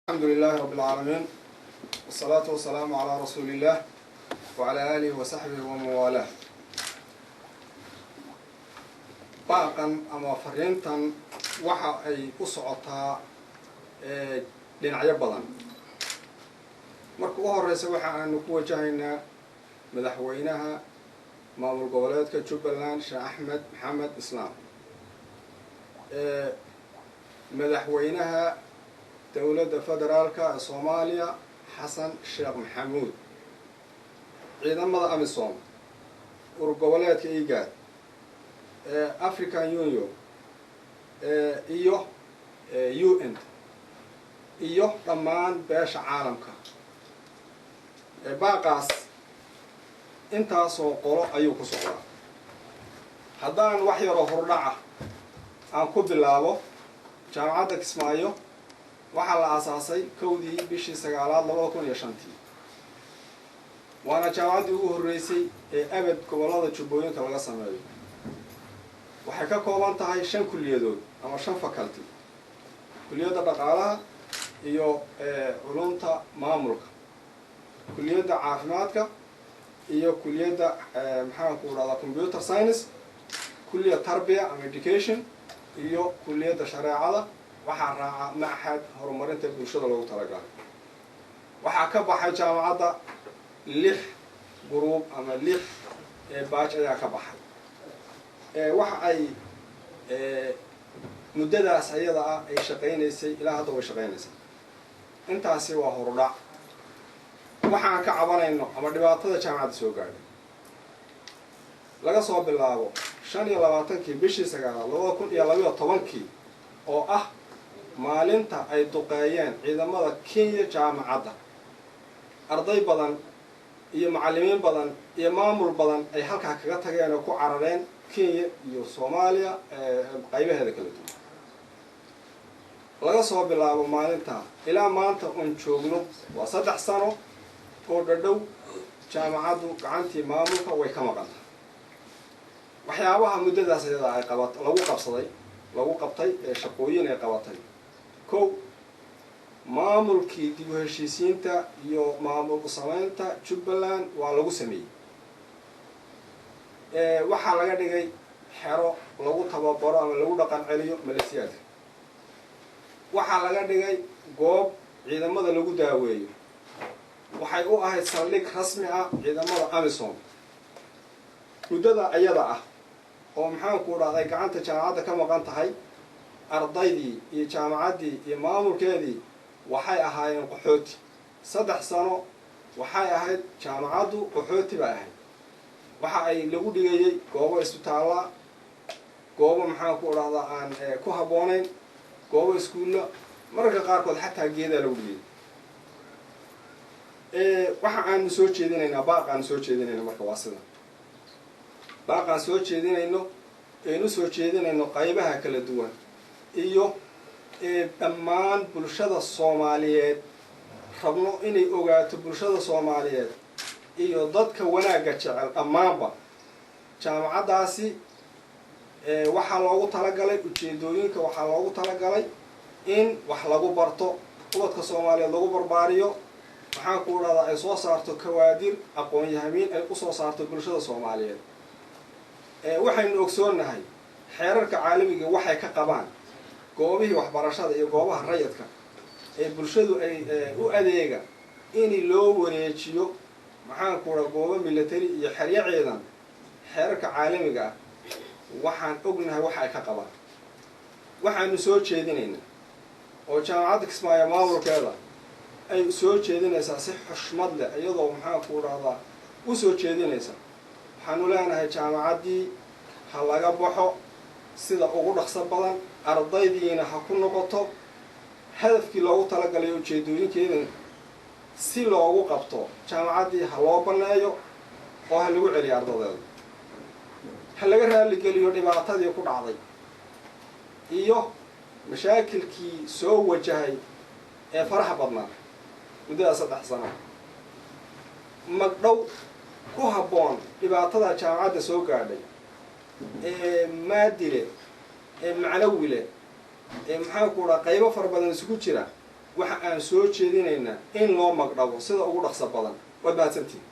الحمد لله رب العالمين والصلاة والسلام على رسول الله وعلى آله وصحبه ومن والاه. باقا أما فرينتا waxa ay u socotaa dhinacyo badan. marka ugu horeysa waxa aanu ku wajahaynaa madaxweynaha maamul goboleedka Jubbaland Sheekh Axmed Maxamed Islaam, madaxweynaha dawladda federaalka Soomaaliya Xasan Sheekh Maxamuud, ciidamada AMISOM, urur goboleedka IGAD, African Union iyo UN iyo dhammaan beesha caalamka. baaqaas intaasoo qolo ayuu ku socdaa. haddaan wax yar oo hordhaca aan ku bilaabo, jaamacadda Kismaayo waxaa la aasaasay 1 bishii 9aad 2005. waana jaamacaddii ugu horreysay ee abad gobollada Jubbooyinka laga sameeyo. waxay ka kooban tahay 5 kulliyadood ama 5 faculty: kulliyadda dhaqaalaha iyo culumta maamulka, kulliyadda caafimaadka iyo kulliyadda computer science, kulliyadda tarbiya ama education iyo kulliyadda shareecada. waxaa raaca maxad horumarinta bulshada loogu talagalay. waxaa ka baxay jaamacadda 6 group ama 6 batch ayaa ka baxay. waxa ay muddadaas ayada ah ay shaqeynaysay ilaa hadda way shaqeynaysaa. intaasi waa hordhac. waxaan ka cabanayno ama dhibaatada jaamacadda soo gaadhay laga soo bilaabo 25 bishii 9aad 2012 oo ah maalinta ay duqeeyeen ciidamada Kenya jaamacadda. arday badan iyo macallimiin badan iyo maamul badan ay halkaa kaga tageen oo ku carareen Kenya iyo Soomaaliya qaybaheeda kala duwan. laga soo bilaabo maalinta ilaa maanta on joogno waa 3 sano oo dhadhow jaamacaddu gacantii maamulka way ka maqan tahay. waxyaabaha muddadaas ayada ay lagu qabtay shaqooyin ay qabatay: 1. maamulkii dib u heshiisiinta iyo maamul u samaynta Jubbaland waa lagu sameeyey. waxaa laga dhigay xero lagu tababaro ama lagu dhaqan celiyo maleesiyaadka. waxaa laga dhigay goob ciidamada lagu daaweeyo. waxay u ahayd saldhig rasmi ah ciidamada AMISOM. muddada ayada ah oo gacanta jaamacadda ka maqan tahay, ardaydii iyo jaamacaddii iyo maamulkeedii waxay ahaayeen qaxooti. 3 sano waxay ahayd jaamacaddu qaxooti bay ahayd. waxa ay lagu dhigayay goobo isbitaalla, goobo aan ku habboonayn, goobo iskuulla, mararka qaarkood xataa geedaa lagu dhigay. waxa aanu soo jeedinaynaa baaqaan soo jeedinayno marka waa sida baaqaan soo jeedinayno aynu soo jeedinayno qaybaha kala duwan iyo dhammaan bulshada Soomaaliyeed. rabno inay ogaato bulshada Soomaaliyeed iyo dadka wanaagga jecel dhammaanba jaamacaddaasi waxaa loogu talagalay ujeedooyinka. waxaa loogu talagalay in wax lagu barto, ubadka Soomaaliyeed lagu barbaariyo, ay soo saarto kawaadir aqoon-yahamiin ay u soo saarto bulshada Soomaaliyeed. waxaynu ogsoonahay xeerarka caalamiga waxay ka qabaan goobihii waxbarashada iyo goobaha rayidka ee bulshadu ay u adeega in loo wareejiyo goobo military iyo xeryo ciidan. xeerarka caalamiga ah waxaan ognahay waxa ay ka qabaan. waxaanu soo jeedinaynaa oo jaamacadda Kismaayo maamulkeeda ay soo jeedinaysaa si xushmad leh, iyadoo u soo jeedinaysa. waxaanu leenahay jaamacaddii ha laga baxo sida ugu dhaqso badan, ardaydiina ha ku noqoto hadafkii loogu talagalay ujeedooyinkeeda si loogu qabto. jaamacaddii ha loo banneeyo oo ha lagu celiyo ardadeeda. ha laga raaligeliyo dhibaatadii ku dhacday iyo mashaakilkii soo wajahay ee faraha badnaa muddada 3 sano. magdhow ku habboon dhibaatada jaamacadda soo gaadhay maadile macnawile qaybo fara badan isugu jira waxa aan soo jeedinaynaa in loo magdhabo sida ugu dhaqso badan waad mahadsantihiin